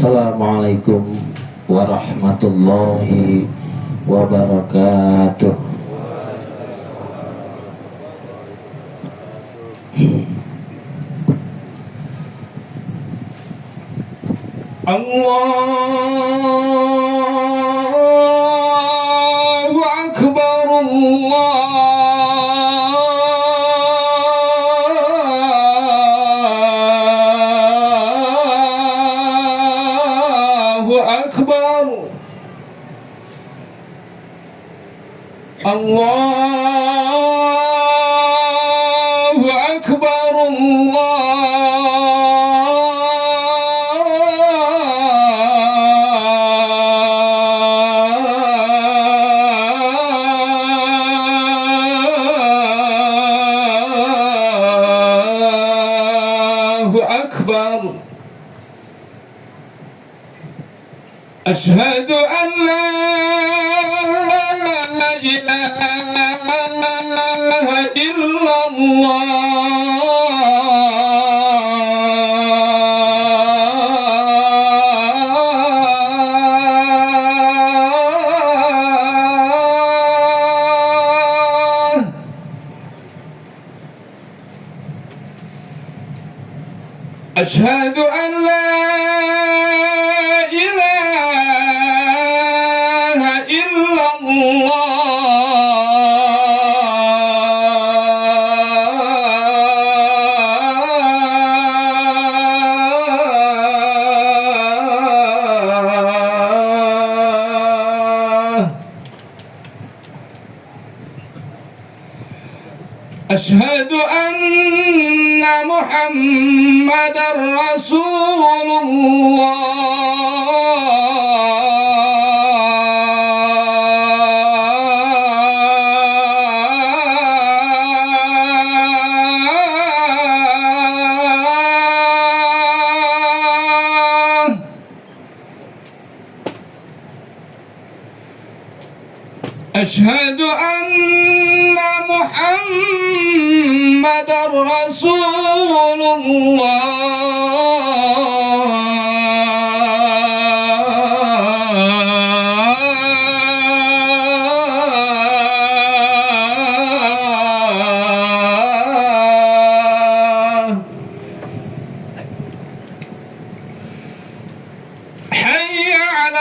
Assalamualaikum warahmatullahi wabarakatuh. Allahu Akbar, Allahu Akbar, Allahu Akbar, Allahu Akbar. Asyhadu an la ilaha illallah. Asyhadu an la أشهد أن محمدًا رسول الله. أشهد أن محمدًا رسول الله. حي على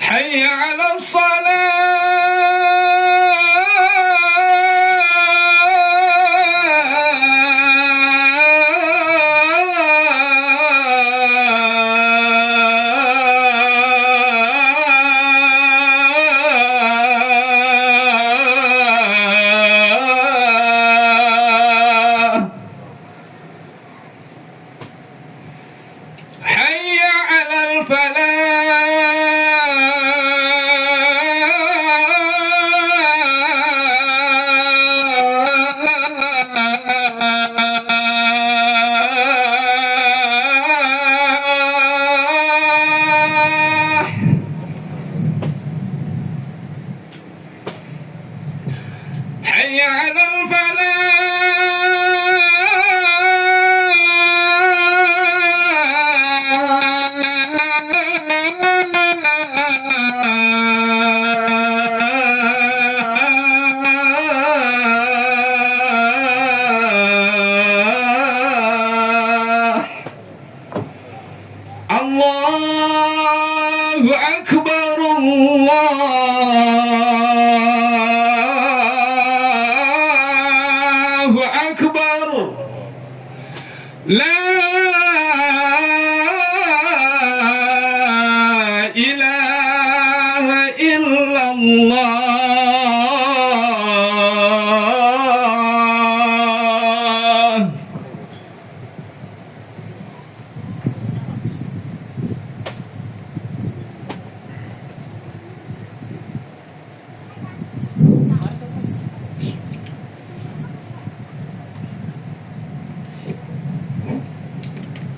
حي على الصلاة. حي على الفلاح. حي على الفلاح. الله أكبر، الله أكبر. لا إله إلا الله.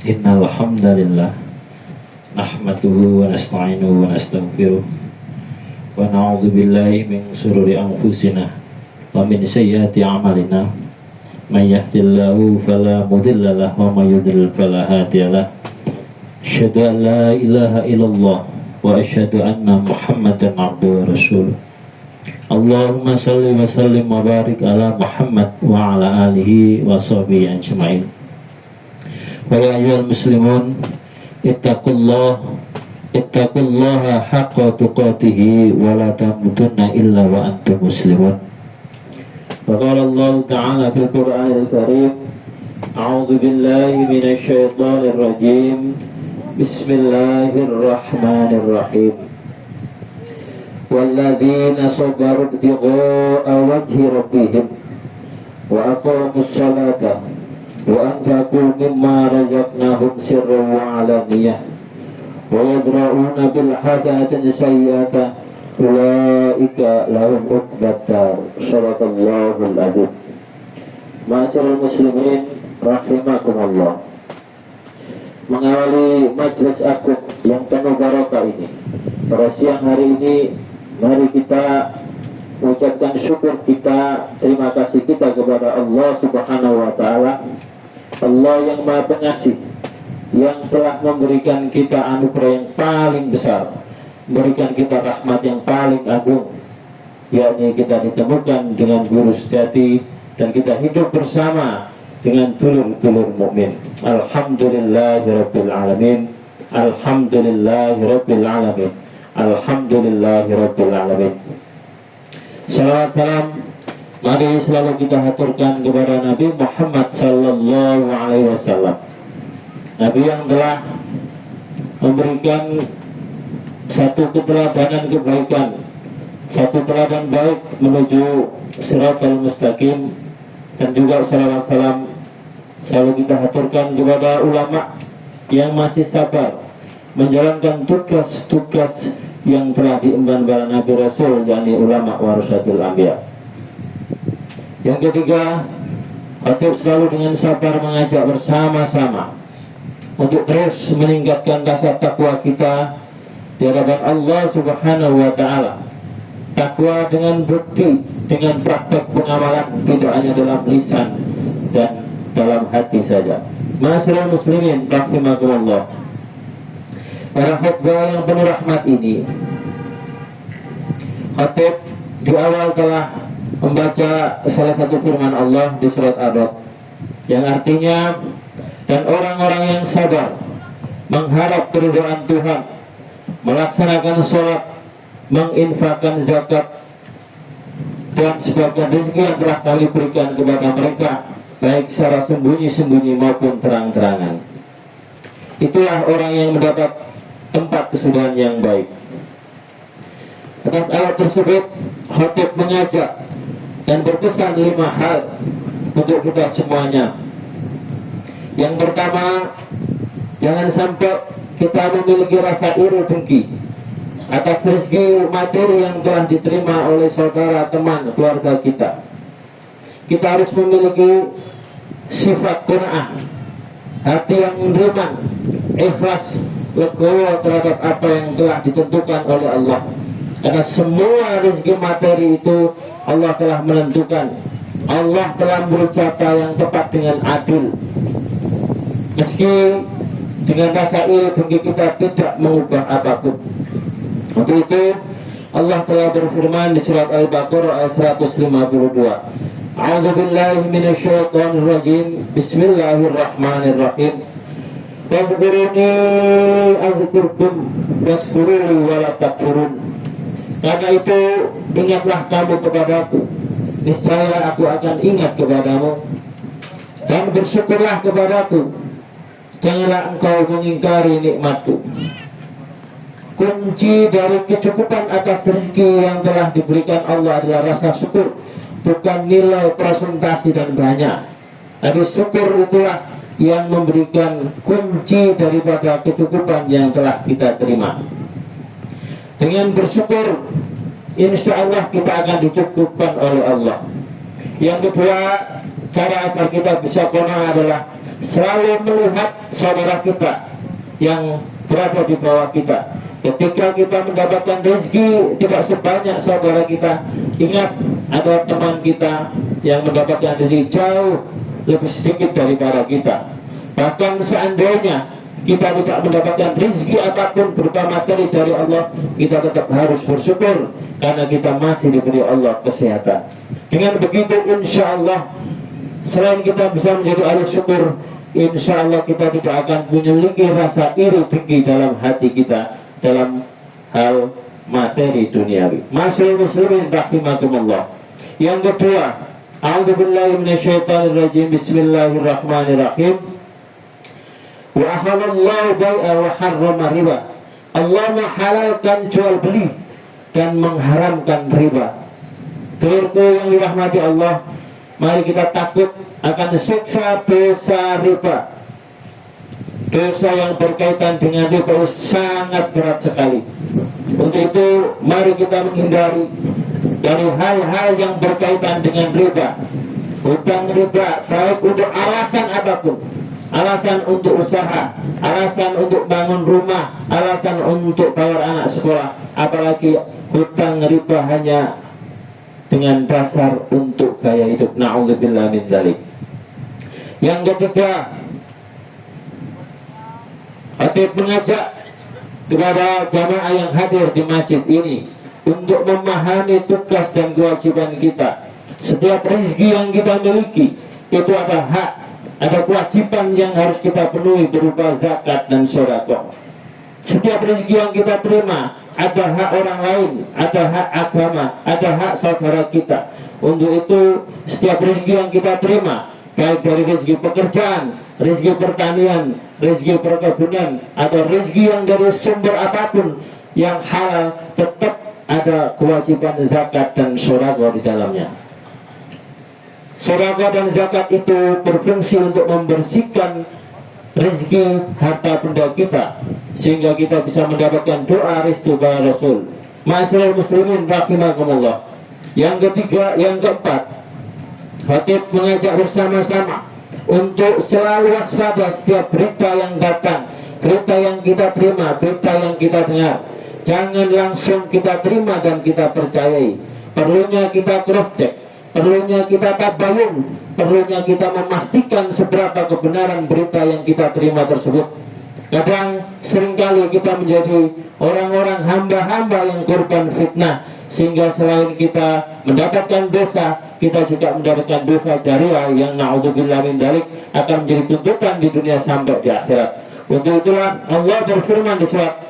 Innal hamdalillah nahmaduhu wa nasta'inuhu wa nastaghfiruh wa na'udzu billahi min shururi anfusina wa min sayyiati a'malina may yahdihillahu fala mudilla lahu wa may yudlil fala hadiya lahu asyhadu an la ilaha illallah wa asyhadu anna muhammadan abduhu wa rasuluh. Allahumma salli wa sallim wa barik ala Muhammad wa ala alihi wa sahbihi ajma'in. Wa ya ayyuhal muslimun ittaqullaha haqqa tuqatih wa la tamutunna illa wa antum muslimun. Wa qala Allah ta'ala fil Qur'anil Karim, a'udzu billahi minasy syaithanir rajim. Bismillahirrahmanirrahim. Walladzina sabaru ibtigha'a wajhi rabbihim wa aqamus salata wa anfaqu mimma razaqnahum sirran wa alaniyah wa yadra'una bil hasanati sayyi'ata ulaika lahum uqbatar. Shadaqallahul adzim. Ma'asyiral muslimin rahimakumullah. Mengawali majelis agung yang penuh barokah ini, pada siang hari ini, mari kita mengucapkan syukur kita, terima kasih kita kepada Allah Subhanahu wa Ta'ala, Allah yang Maha Pengasih, yang telah memberikan kita anugerah yang paling besar, memberikan kita rahmat yang paling agung, yakni kita ditemukan dengan guru sejati dan kita hidup bersama dengan dulur-dulur mukmin. Alhamdulillahirabbil alamin. Alhamdulillahirabbil alamin. Alhamdulillahirabbil alamin. Salawat salam mari selalu kita haturkan kepada Nabi Muhammad sallallahu alaihi wasallam. Nabi yang telah memberikan satu keteladanan kebaikan, satu teladan baik menuju Shiratal Mustaqim, dan juga salawat salam selalu kita haturkan kepada ulama yang masih sabar menjalankan tugas-tugas yang telah diemban para Nabi Rasul, yakni ulama warasatul anbiya. Yang ketiga, khatib selalu dengan sabar mengajak bersama-sama untuk terus meningkatkan rasa takwa kita di hadapan Allah Subhanahu wa Ta'ala. Takwa dengan bukti, dengan praktek pengamalan, tidak hanya dalam lisan dan dalam hati saja. Ma'asyiral muslimin rahimakumullah. Pada khutbah yang penuh rahmat ini, khatib di awal telah membaca salah satu firman Allah di surat Ar-Ra'd yang artinya, dan orang-orang yang sabar mengharap keridhaan Tuhan, melaksanakan sholat, menginfakkan zakat, dan sebagian rezeki yang telah kami berikan kepada mereka, baik secara sembunyi-sembunyi maupun terang-terangan. Itulah orang yang mendapat tempat kesudahan yang baik. Atas ayat tersebut, khatib mengajak dan berpesan 5 hal untuk kita semuanya. Yang pertama, jangan sampai kita memiliki rasa iri dengki atas rezeki materi yang telah diterima oleh saudara, teman, keluarga kita. Kita harus memiliki sifat qanaah, hati yang menerima, ikhlas, legowo terhadap apa yang telah ditentukan oleh Allah. Karena semua rezeki materi itu Allah telah menentukan. Allah telah memberi jatah yang tepat dengan adil. Meski dengan rasa iri dengki kita tidak mengubah apapun. Untuk itu Allah telah berfirman di surat Al-Baqarah ayat 152. A'udzu billahi minasyaitonir rajim. Bismillahirrahmanirrahim. Fadhkuruni azkurkum waskuruni wala takfurun. Karena itu ingatlah kamu kepadaku, niscaya aku akan ingat kepadamu, dan bersyukurlah kepadaku, janganlah engkau mengingkari nikmatku. Kunci dari kecukupan atas rezeki yang telah diberikan Allah adalah rasa syukur, bukan nilai presentasi dan banyak. Tapi syukur itulah yang memberikan kunci daripada kecukupan yang telah kita terima. Dengan bersyukur, insya Allah kita akan dicukupkan oleh Allah. Yang kedua, cara agar kita bisa qanaah adalah selalu melihat saudara kita yang berada di bawah kita. Ketika kita mendapatkan rezeki tidak sebanyak saudara kita, ingat ada teman kita yang mendapatkan rezeki jauh lebih sedikit daripada kita. Bahkan seandainya kita tidak mendapatkan rezeki apapun berupa materi dari Allah, kita tetap harus bersyukur karena kita masih diberi Allah kesehatan. Dengan begitu insya Allah, selain kita bisa menjadi ahli syukur, insya Allah kita tidak akan memiliki rasa iri dengki dalam hati kita dalam hal materi duniawi. Masyaallah muslimin rahimakumullah. Yang kedua, a'udzubillahi minasyaitonirrajim. Bismillahirrahmanirrahim. Wa ahallallahu bai'a wa harrama riba. Allah menghalalkan jual beli dan mengharamkan riba. Telurku yang dirahmati Allah, mari kita takut akan siksa dosa riba. Dosa yang berkaitan dengan riba sangat berat sekali. Untuk itu mari kita menghindari dari hal-hal yang berkaitan dengan riba. Hutang riba baik untuk alasan apapun, alasan untuk usaha, alasan untuk bangun rumah, alasan untuk bayar anak sekolah, apalagi hutang riba hanya dengan dasar untuk gaya hidup. Na'udzubillah min dzalik. Yang ketiga, Khatib mengajak kepada jamaah yang hadir di masjid ini untuk memahami tugas dan kewajiban kita. Setiap rezeki yang kita miliki itu ada hak, ada kewajiban yang harus kita penuhi berupa zakat dan sedekah. Setiap rezeki yang kita terima ada hak orang lain, ada hak agama, ada hak saudara kita. Untuk itu setiap rezeki yang kita terima, baik dari rezeki pekerjaan, rezeki pertanian, rezeki perkebunan, atau rezeki yang dari sumber apapun yang halal, tetap ada kewajiban zakat dan sedekah di dalamnya. Sedekah dan zakat itu berfungsi untuk membersihkan rezeki harta benda kita, sehingga kita bisa mendapatkan doa restu para Rasul. Ma'asyiral muslimin rahimakumullah. Yang ketiga, yang keempat, Khatib mengajak bersama-sama untuk selalu waspada setiap berita yang datang, berita yang kita terima, berita yang kita dengar. Jangan langsung kita terima dan kita percayai. Perlunya kita cross check, perlunya kita tabayun, perlunya kita memastikan seberapa kebenaran berita yang kita terima tersebut. Kadang seringkali kita menjadi orang-orang hamba-hamba yang korban fitnah, sehingga selain kita mendapatkan dosa, kita juga mendapatkan dosa jariah yang na'udzubillah min dzalik akan menjadi tuntutan di dunia sampai di akhirat. Untuk itulah Allah berfirman di surat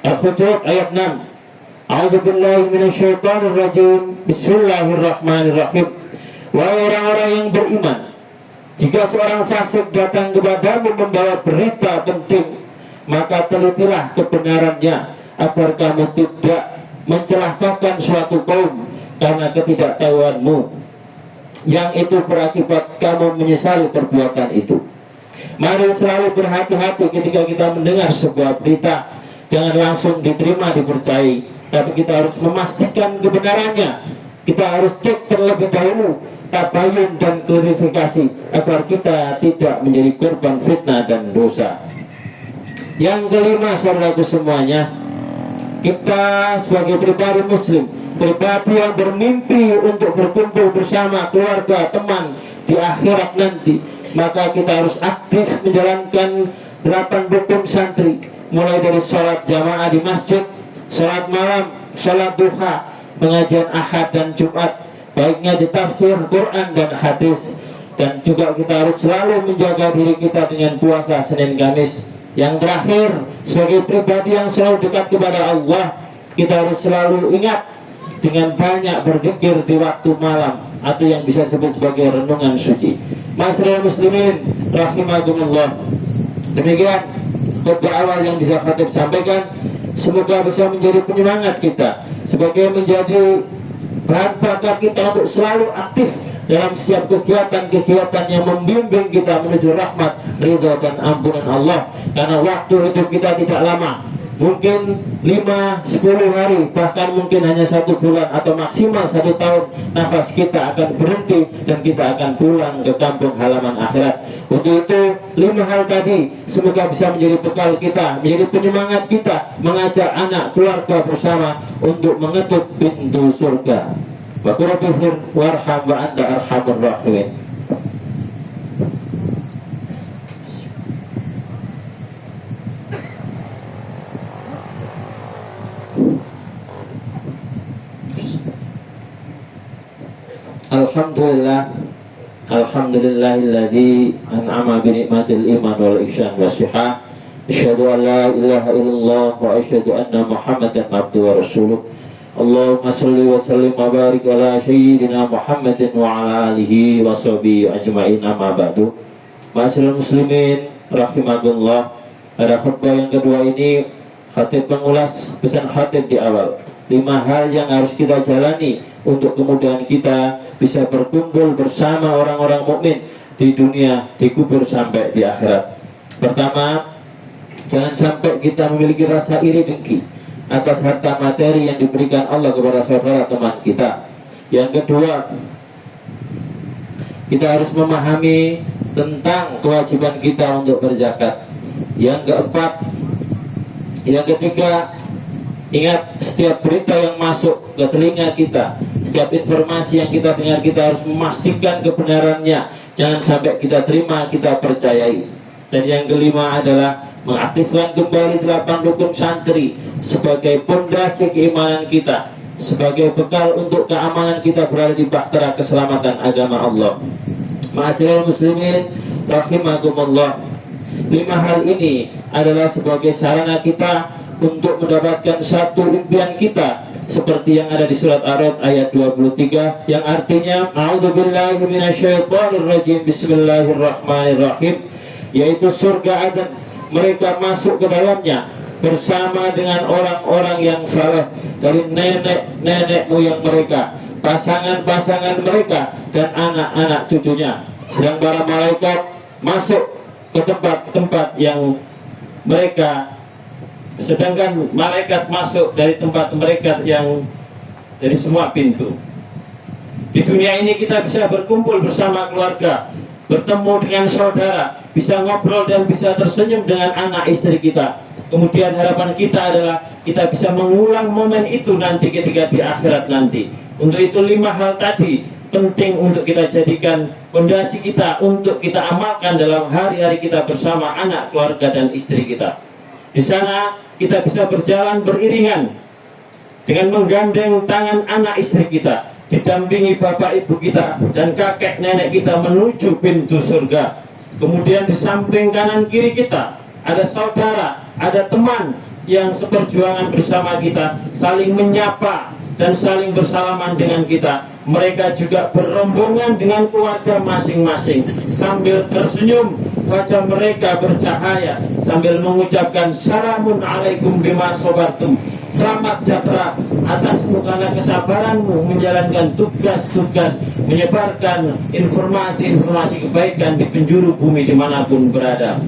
Al-Hujurat ayat 6, a'udzubillahi minasyaitonirrajim. Bismillahirrahmanirrahim. Wahai orang-orang yang beriman, jika seorang fasik datang kepadamu membawa berita penting, maka telitilah kebenarannya agar kamu tidak mencelakakan suatu kaum karena ketidaktahuanmu, yang itu berakibat kamu menyesali perbuatan itu. Mari selalu berhati-hati ketika kita mendengar sebuah berita. Jangan langsung diterima, dipercayai, tapi kita harus memastikan kebenarannya. Kita harus cek terlebih dahulu, tabayun dan klarifikasi, agar kita tidak menjadi korban fitnah dan dosa. Yang kelima, saudaraku semuanya, kita sebagai pribadi muslim, pribadi yang bermimpi untuk berkumpul bersama keluarga, teman di akhirat nanti, maka kita harus aktif menjalankan 8 rukun santri, mulai dari sholat jamaah di masjid, sholat malam, sholat duha, pengajian ahad dan jumat, baiknya di tafsir Quran dan hadis. Dan juga kita harus selalu menjaga diri kita dengan puasa Senin Kamis. Yang terakhir, sebagai pribadi yang selalu dekat kepada Allah, kita harus selalu ingat dengan banyak berzikir di waktu malam, atau yang bisa disebut sebagai renungan suci. Ma'asyiral muslimin rahimakumullah. Demikian khutbah awal yang bisa Khatib sampaikan. Semoga bisa menjadi penyemangat kita, sebagai menjadi bahan bakar kita untuk selalu aktif dalam setiap kegiatan-kegiatan yang membimbing kita menuju rahmat, ridha dan ampunan Allah. Karena waktu hidup kita tidak lama, mungkin 5-10 hari, bahkan mungkin hanya 1 bulan atau maksimal 1 tahun, nafas kita akan berhenti dan kita akan pulang ke kampung halaman akhirat. Untuk itu 5 hal tadi semoga bisa menjadi bekal kita, menjadi penyemangat kita mengajak anak keluarga bersama untuk mengetuk pintu surga. Wa qur rabbir warham wa anta arhamur rahimin. Alhamdulillah, alhamdulillahilladzi an'ama bi ni'matil iman wal ihsan was-sihah. Asyhadu an la ilaha illallah wa asyhadu anna Muhammadan abduhu wa rasuluh. Allahumma shalli wa sallim wa barik ala sayyidina Muhammadin wa ala alihi wa sahbihi ajma'in, amma ba'du. Ma'asyiral muslimin rahimakumullah. Pada khutbah yang kedua ini khatib mengulas pesan khatib di awal, 5 hal yang harus kita jalani untuk kemudian kita bisa berkumpul bersama orang-orang mukmin di dunia, dikubur sampai di akhirat. Pertama, jangan sampai kita memiliki rasa iri dengki atas harta materi yang diberikan Allah kepada saudara teman kita. Yang kedua, kita harus memahami tentang kewajiban kita untuk berzakat. Yang keempat, yang ketiga, ingat setiap berita yang masuk ke telinga kita, setiap informasi yang kita dengar, kita harus memastikan kebenarannya. Jangan sampai kita terima, kita percayai. Dan yang kelima adalah mengaktifkan kembali 8 rukun santri sebagai pondasi keimanan kita, sebagai bekal untuk keamanan kita berada di bahtera keselamatan agama Allah. Ma'asyiral muslimin rahimakumullah, 5 hal ini adalah sebagai sarana kita untuk mendapatkan satu impian kita, seperti yang ada di surat Ar-Ra'd ayat 23 yang artinya a'udzubillahi minasyaitonirrajim, bismillahirrahmanirrahim, yaitu surga Aden, mereka masuk ke dalamnya bersama dengan orang-orang yang saleh dari nenek-nenek moyang mereka, pasangan-pasangan mereka, dan anak-anak cucunya. Sedang para malaikat masuk ke tempat-tempat yang mereka, sedangkan malaikat masuk dari tempat mereka yang dari semua pintu. Di dunia ini kita bisa berkumpul bersama keluarga, bertemu dengan saudara, bisa ngobrol dan bisa tersenyum dengan anak istri kita. Kemudian harapan kita adalah kita bisa mengulang momen itu nanti ketika di akhirat nanti. Untuk itu 5 hal tadi penting untuk kita jadikan fondasi kita untuk kita amalkan dalam hari-hari kita bersama anak, keluarga, dan istri kita. Di sana kita bisa berjalan beriringan dengan menggandeng tangan anak istri kita, didampingi bapak ibu kita dan kakek nenek kita menuju pintu surga. Kemudian di samping kanan kiri kita ada saudara, ada teman yang seperjuangan bersama kita, saling menyapa dan saling bersalaman dengan kita. Mereka juga berombongan dengan keluarga masing-masing, sambil tersenyum, wajah mereka bercahaya, sambil mengucapkan salamun alaikum bima sobartum, selamat sejahtera atasmu karena kesabaranmu menjalankan tugas-tugas menyebarkan informasi-informasi kebaikan di penjuru bumi dimanapun berada.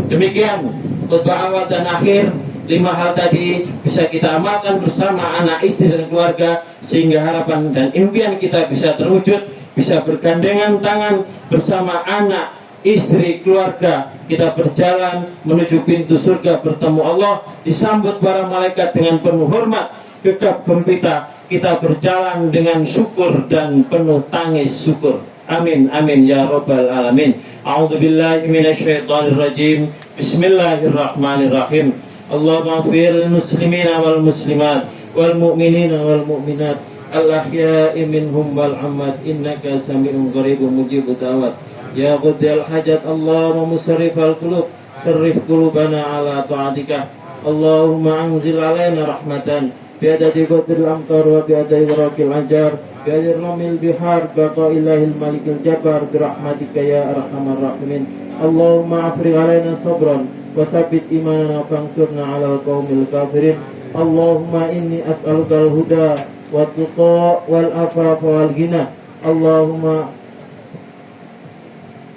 Demikian khutbah awal dan akhir, 5 hal tadi bisa kita amalkan bersama anak, istri, dan keluarga, sehingga harapan dan impian kita bisa terwujud, bisa bergandengan tangan bersama anak, istri, keluarga, kita berjalan menuju pintu surga bertemu Allah, disambut para malaikat dengan penuh hormat, gegap gempita, kita berjalan dengan syukur dan penuh tangis syukur. Amin amin ya rabbal alamin. A'udzubillahi minasyaitonirrajim. Bismillahirrahmanirrahim. Allahumma ighfir lil muslimina wal muslimat wal mu'minina wal mu'minat al-ahya'i minhum wal amwat innaka sami'un qaribun mujibud da'wat. Ya qudiyal hajat Allahumma musarrifal qulub sarrif qulubana ala ta'atika. Allahumma anzil alaina rahmatan biadadi qadril amtar wa biadai warakil ajar biadai ramil bihar baqa ilahil malikil jabar birahmatika ya arhamar rahimin. Allahumma afrig alaina sabran wasabit imanana fangsurna ala qaumil kafirin. Allahumma inni as'aluka al-huda wa tuqa wal afafa wal ghina. Allahumma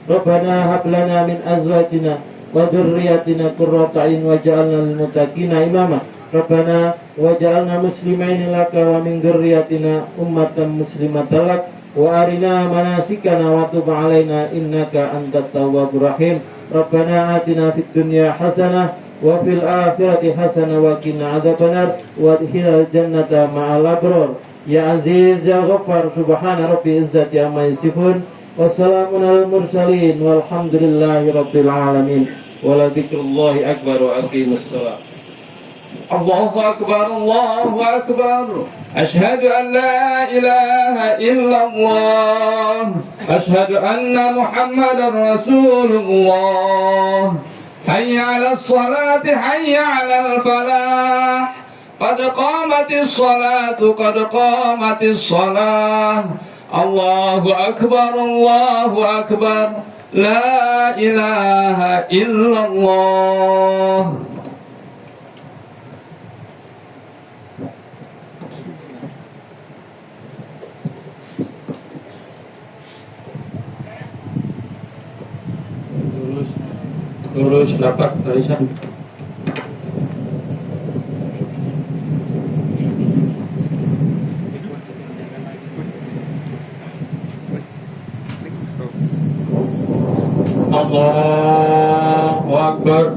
Rabbana hab lana min azwajina وذريتنا قرة أعين واجعلنا للمتقين إماما ربنا واجعلنا مسلمين لك ومن ذريتنا أمة مسلمة لك وأرنا مناسكنا وتب علينا إنك أنت التواب الرحيم ربنا آتنا في الدنيا حسنة وفي الآخرة حسنة وقنا عذاب النار وادخلنا الجنة مع الأبرار يا عزيز يا غفار سبحان ربي عزة عما يصفون والسلام على المرسلين والحمد لله رب العالمين ولذكر الله أكبر وأقيموا الصلاة. الله أكبر الله أكبر أشهد أن لا إله إلا الله أشهد أن محمدا رسول الله حي على الصلاة حي على الفلاح قد قامت الصلاة قد قامت الصلاة الله أكبر لا إله إلا الله. Lurus lapak barisan. Allahu Akbar.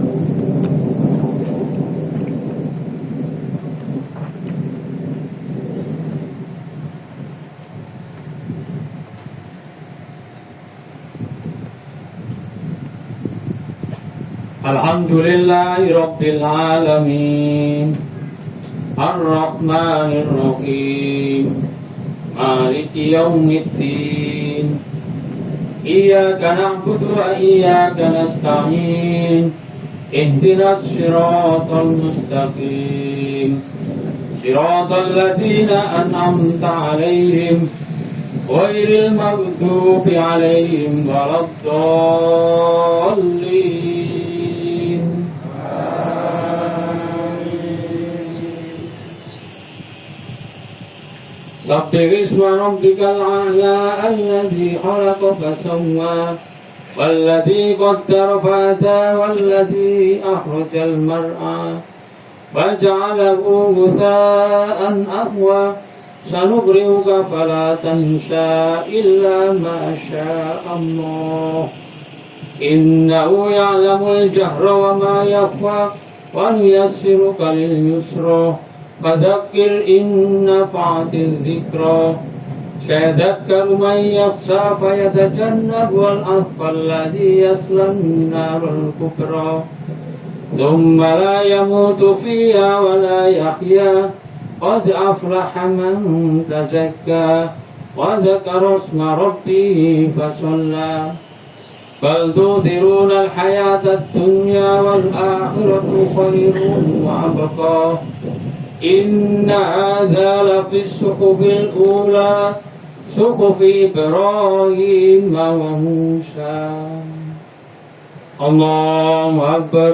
Alhamdulillahi Rabbil Alamin Ar-Rahmanir Rahim Maliki Yawmiddin Iyyaka na'budu wa iyyaka nasta'in Ihdinas siratal mustaqim Siratal ladzina an'amta 'alaihim ghairil maghdubi 'alaihim waladdallin. سبح اسم ربك الأعلى الذي خلق فسوى والذي قدر فهدى والذي أخرج المرعى فجعله غثاء أحوى سنقرئك فلا تنسى إلا ما شاء الله إنه يعلم الجهر وما يخفى ونيسرك لليسرى فذكر إن نفعت الذكرى سيذكر من يخشى فيتجنبها الأشقى الذي يصلى النار الكبرى ثم لا يموت فيها ولا يحيا قد أفلح من تزكى وذكر اسم ربه فصلى بل تؤثرون الحياة الدنيا والآخرة خير وأبقى إن هذا لفي الصحف الأولى صحف إبراهيم وموسى. الله أكبر.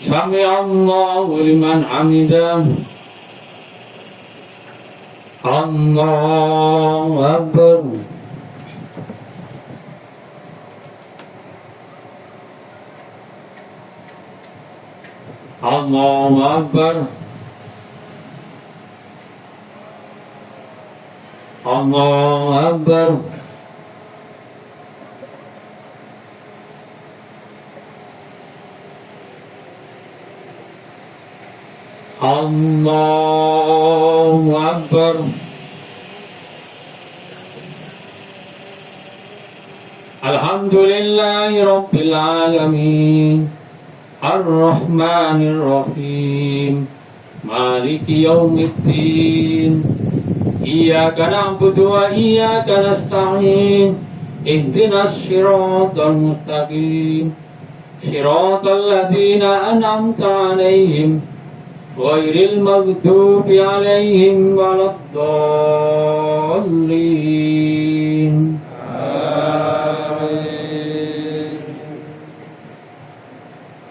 سمع الله لمن حمده. الله أكبر. الله أكبر. الله أكبر. الله أكبر. الحمد لله رب العالمين الرحمن الرحيم مالك يوم الدين إياك نعبد وإياك نستعين اهدنا الصراط المستقيم صراط الذين أنعمت عليهم غير المغضوب عليهم ولا الضالين.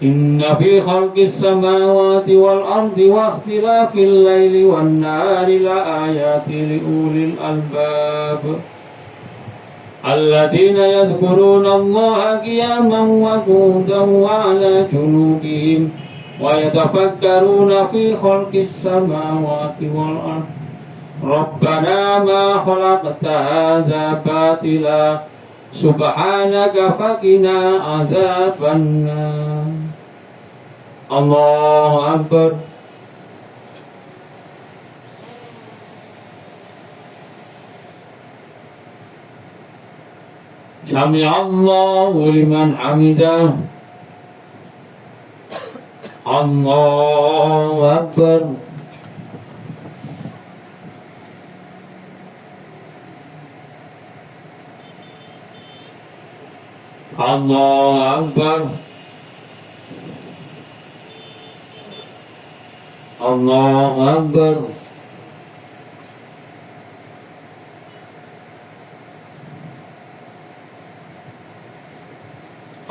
إن في خلق السماوات والأرض واختلاف الليل والنهار لآيات لأولي الألباب الذين يذكرون الله قياما وقعودا وعلى جنوبهم ويتفكرون في خلق السماوات والأرض ربنا ما خلقت هذا باطلا سبحانك فقنا عذاب النار الله أكبر سمع الله لمن حمده الله أكبر الله أكبر الله أكبر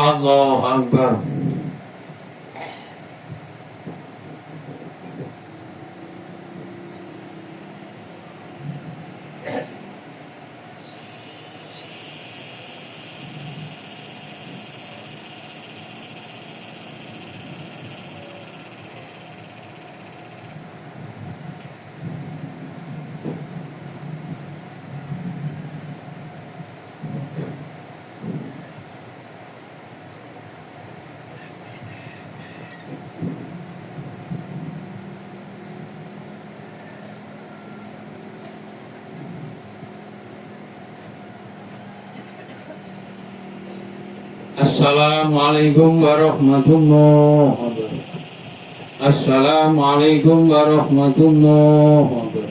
الله أكبر Assalamualaikum warahmatullahi wabarakatuh. Assalamualaikum warahmatullahi wabarakatuh.